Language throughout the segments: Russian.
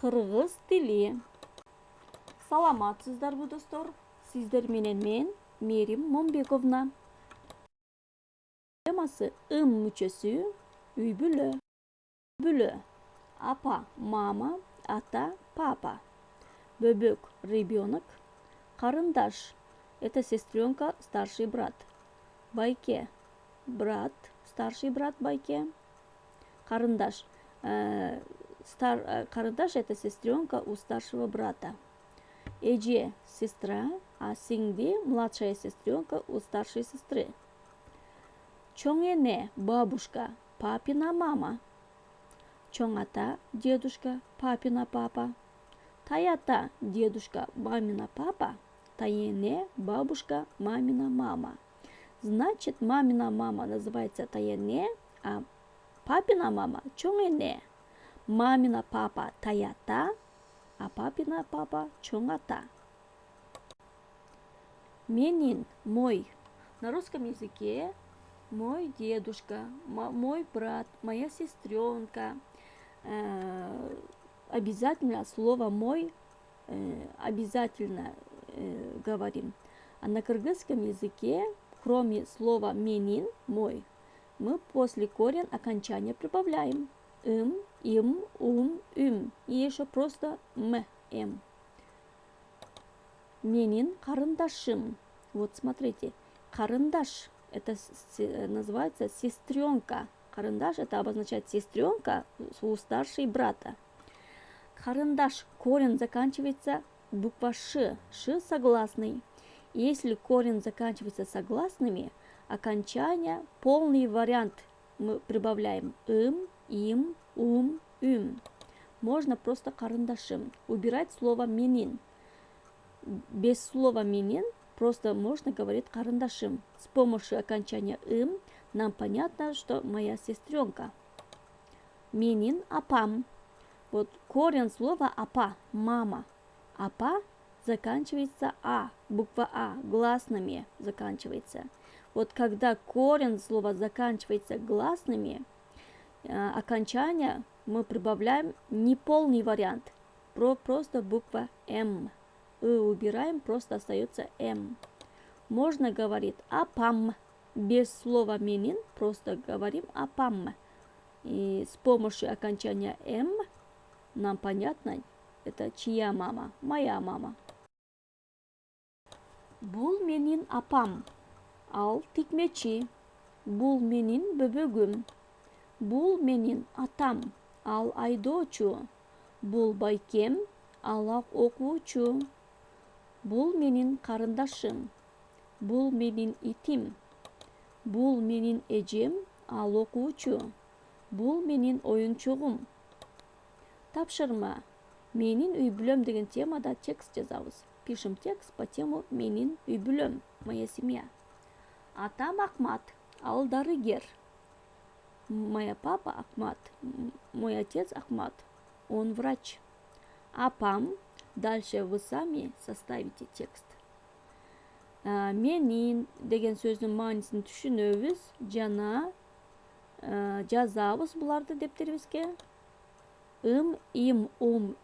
Кыргыз тили. Саламатсыздарбы достор? Сиздер менен мен Мерим Момбековна. Темасы ым мүчөсү үй бүлө. Бүлө. Апа, мама, ата, папа. Бөбөк, ребенок. Карындаш. Это сестренка, старший брат. Байке. Брат, старший брат байке. Карындаш. Карындаш это сестренка у старшего брата. Эже сестра, а сиңди младшая сестренка у старшей сестры. Чоң эне бабушка, папина мама. Чоң ата дедушка, папина папа. Тайата дедушка, мамина папа. Тайене бабушка, мамина мама. Значит, мамина мама называется тайене, а папина мама чоң эне. Мамина папа таята, а папина папа чоң ата. Менин, мой. На русском языке мой дедушка, мой брат, моя сестренка. Обязательно слово мой обязательно говорим. А на кыргызском языке, кроме слова менин, мой, мы после корень окончания прибавляем. Им, им. И еще просто м. Менин карындашым. Вот смотрите, карындаш это называется сестренка. Карындаш это обозначает сестренка у старшей брата. Карындаш корень заканчивается буква ш. Ш согласный. Если корень заканчивается согласными, окончание полный вариант мы прибавляем им, им. Можно просто карындашым. Убирать слово менин. Без слова менин просто можно говорить карындашым. С помощью окончания нам понятно, что моя сестренка. Менин апам. Вот корень слова апа, мама. Апа заканчивается а, буква а, гласными заканчивается. Вот когда корень слова заканчивается гласными, окончание мы прибавляем неполный вариант. Просто буква м. Убираем, просто остается м. Можно говорить апам. Без слова менин просто говорим апам. И с помощью окончания м нам понятно, это чья мама? Моя мама. Бул менин апам. Ал тикмечи. Бул менин бөбөгүм. Бул менин атам. Ал айдоочу. Бул байкем. Ал окуучу. Бул менин карындашым. Бул менин итим. Бул менин эжем. Ал окуучу. Бул менин оюнчугум. Тапшырма. Менин үй бүлөм деген темада текст жазабыз. Пишем текст по тему менин үй бүлөм. Моя семья. Атам Ахмат. Ал дарыгер. Моя папа Ахмат. Мой отец Ахмат. Он врач. Апам. Дальше вы сами составите текст. Менин деген сөздің маанисин түшүнөбүз. Жана жазабыз буларды дептерибизге. Им, им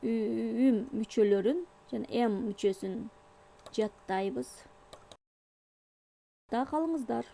мүчөлөрүн жана м мүчөсүн жаттайбыз. Да калыңыздар.